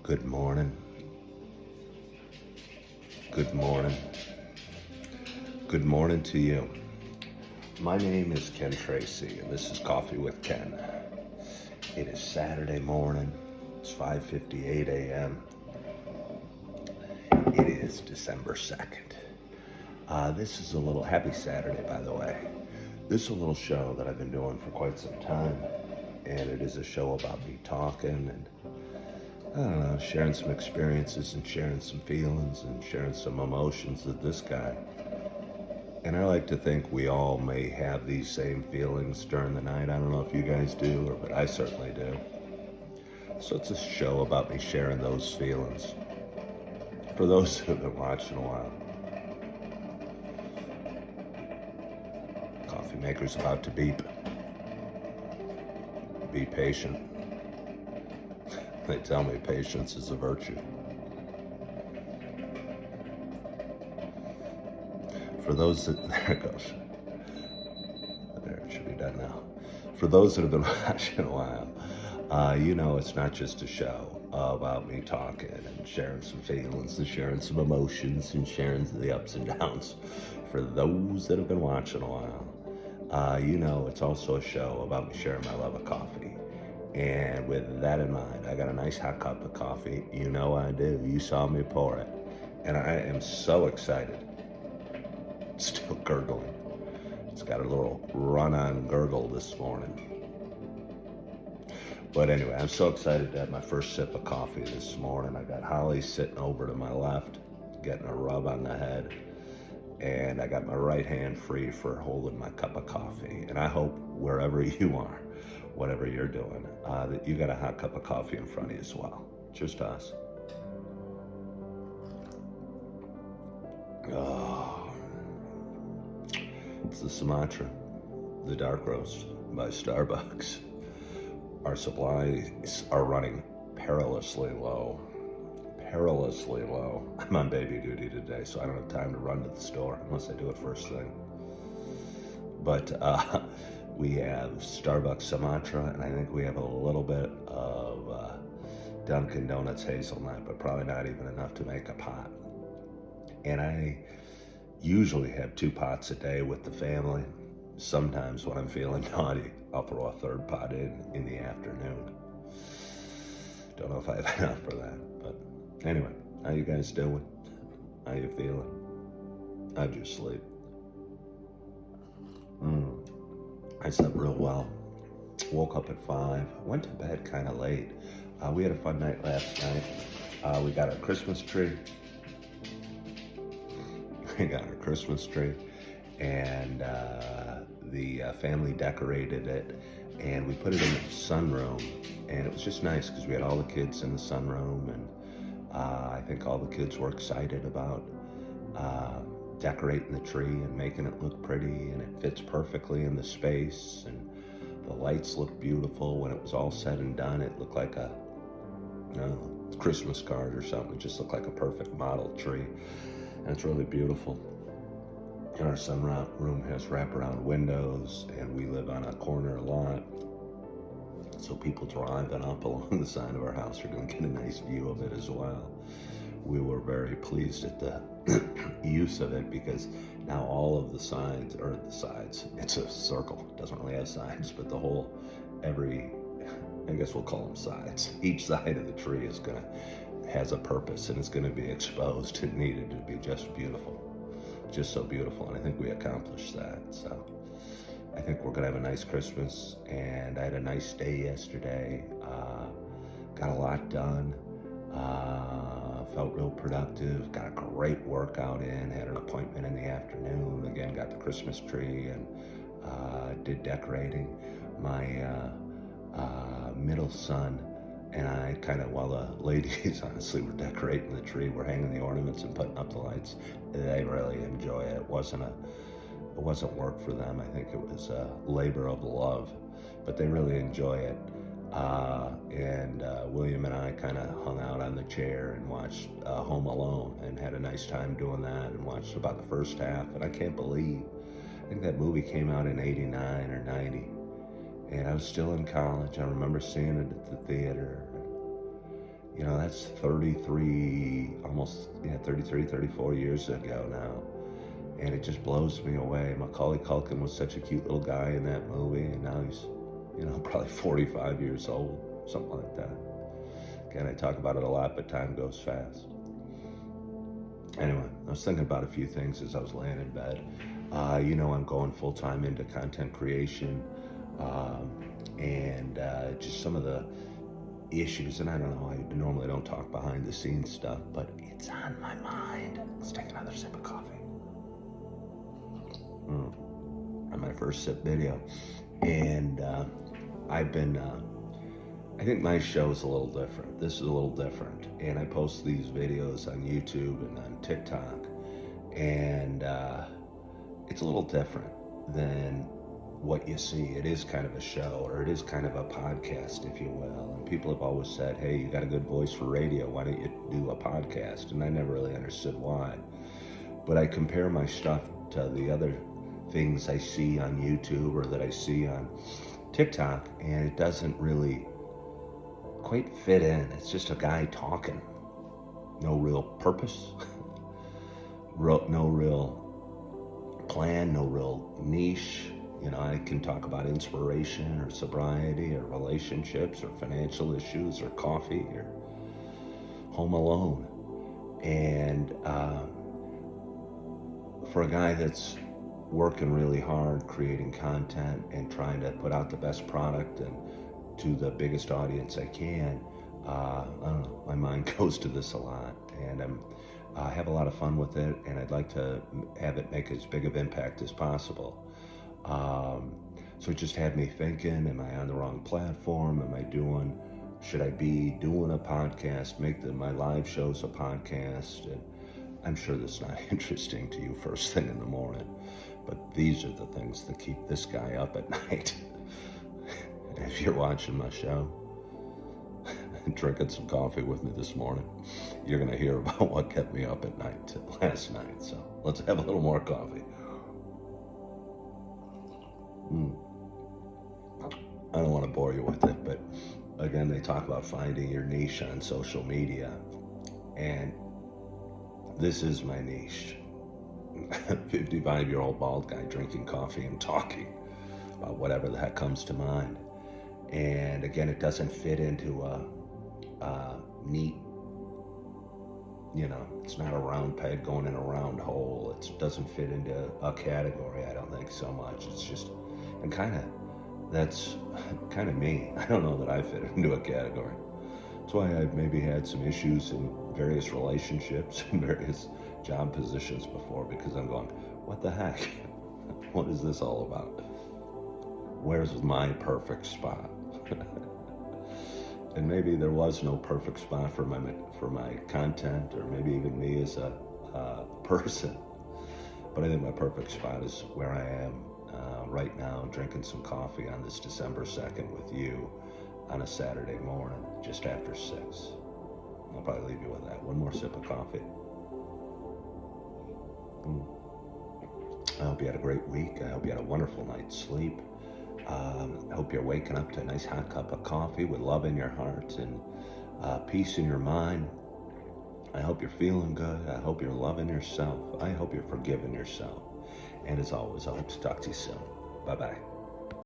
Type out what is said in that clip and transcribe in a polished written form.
Good morning. Good morning. Good morning to you. My name is Ken Tracy, and this is Coffee with Ken. It is Saturday morning. It's 5:58 a.m. It is December 2nd. This is a little happy Saturday, by the way. This is a little show that I've been doing for quite some time, and it is a show about me talking and I don't know, sharing some experiences and sharing some feelings and sharing some emotions with this guy. And I like to think we all may have these same feelings during the night. I don't know if you guys do, but I certainly do. So it's a show about me sharing those feelings. For those who have been watching a while, coffee maker's about to beep. Be patient. They tell me patience is a virtue. For those that, there it goes. There, it should be done now. For those that have been watching a while, you know it's not just a show about me talking and sharing some feelings and sharing some emotions and sharing the ups and downs. For those that have been watching a while, you know it's also a show about me sharing my love of coffee. And with that in mind, I got a nice hot cup of coffee. You know I do. You saw me pour it. And I am so excited. Still gurgling. It's got a little run-on gurgle this morning. But anyway, I'm so excited to have my first sip of coffee this morning. I got Holly sitting over to my left, getting a rub on the head. And I got my right hand free for holding my cup of coffee. And I hope wherever you are, whatever you're doing, that you got a hot cup of coffee in front of you as well. Cheers to us. Oh, it's the Sumatra, the dark roast by Starbucks. Our supplies are running perilously low. Perilously low. I'm on baby duty today, so I don't have time to run to the store unless I do it first thing. But we have Starbucks Sumatra, and I think we have a little bit of Dunkin' Donuts hazelnut, but probably not even enough to make a pot. And I usually have 2 pots a day with the family. Sometimes when I'm feeling naughty, I'll throw a third pot in the afternoon. Don't know if I have enough for that, but anyway, how you guys doing? How you feeling? How'd you sleep? I slept real well. Woke up at 5. Went to bed kind of late. We had a fun night last night. We got our Christmas tree. And the family decorated it, and we put it in the sunroom. And it was just nice because we had all the kids in the sunroom, and I think all the kids were excited about decorating the tree and making it look pretty, and it fits perfectly in the space, and the lights look beautiful. When it was all said and done, it looked like a Christmas card or something. It just looked like a perfect model tree, and it's really beautiful. And our sunroom has wraparound windows, and we live on a corner lot, so people driving up along the side of our house are going to get a nice view of it as well. We were very pleased at the use of it because now all of the sides, it's a circle, it doesn't really have sides, but I guess we'll call them sides. Each side of the tree has a purpose, and it's going to be exposed and needed to be just beautiful. Just so beautiful, and I think we accomplished that. So I think we're gonna have a nice Christmas, and I had a nice day yesterday. Got a lot done. Felt real productive. Got a great workout in. Had an appointment in the afternoon. Again, got the Christmas tree and did decorating. My middle son and I while the ladies honestly were decorating the tree, we're hanging the ornaments and putting up the lights. They really enjoy it. It wasn't work for them. I think it was a labor of love, but they really enjoy it. And William and I kind of hung out on the chair and watched Home Alone and had a nice time doing that, and watched about the first half. And I can't believe, I think that movie came out in 89 or 90. And I was still in college. I remember seeing it at the theater. You know, that's 33, almost, 33, 34 years ago now. And it just blows me away. Macaulay Culkin was such a cute little guy in that movie, and now he's, probably 45 years old, something like that. Again, I talk about it a lot, but time goes fast. Anyway, I was thinking about a few things as I was laying in bed. I'm going full-time into content creation, and just some of the issues, and I don't know, I normally don't talk behind the scenes stuff, but it's on my mind. Let's take another sip of coffee. On my first sip video. And I've been, I think my show's a little different. This is a little different. And I post these videos on YouTube and on TikTok. And it's a little different than what you see. It is kind of a show, or it is kind of a podcast, if you will. And people have always said, hey, you got a good voice for radio, why don't you do a podcast? And I never really understood why. But I compare my stuff to the other things I see on YouTube or that I see on TikTok, and it doesn't really quite fit in. It's just a guy talking. No real purpose, no real plan, no real niche. I can talk about inspiration or sobriety or relationships or financial issues or coffee or home alone. And for a guy that's working really hard, creating content and trying to put out the best product and to the biggest audience I can, I don't know, my mind goes to this a lot, and I have a lot of fun with it, and I'd like to have it make as big of impact as possible. So it just had me thinking, am I on the wrong platform? Should I be doing a podcast, make my live shows a podcast? And I'm sure that's not interesting to you first thing in the morning, but these are the things that keep this guy up at night. If you're watching my show and drinking some coffee with me this morning, you're going to hear about what kept me up at night last night. So let's have a little more coffee. I don't want to bore you with it, but again, they talk about finding your niche on social media, and this is my niche. 55-year-old bald guy drinking coffee and talking about whatever the heck comes to mind. And again, it doesn't fit into a neat, it's not a round peg going in a round hole. It doesn't fit into a category, I don't think so much. It's just, and that's kind of me. I don't know that I fit into a category. That's why I've maybe had some issues in various relationships and various job positions before, because I'm going, what the heck? What is this all about? Where's my perfect spot? And maybe there was no perfect spot for my content, or maybe even me as a person. But I think my perfect spot is where I am right now, drinking some coffee on this December 2nd with you on a Saturday morning, just after 6. I'll probably leave you with that. One more sip of coffee. I hope you had a great week. I hope you had a wonderful night's sleep. I hope you're waking up to a nice hot cup of coffee with love in your heart and peace in your mind. I hope you're feeling good. I hope you're loving yourself. I hope you're forgiving yourself. And as always, I hope to talk to you soon. Bye-bye.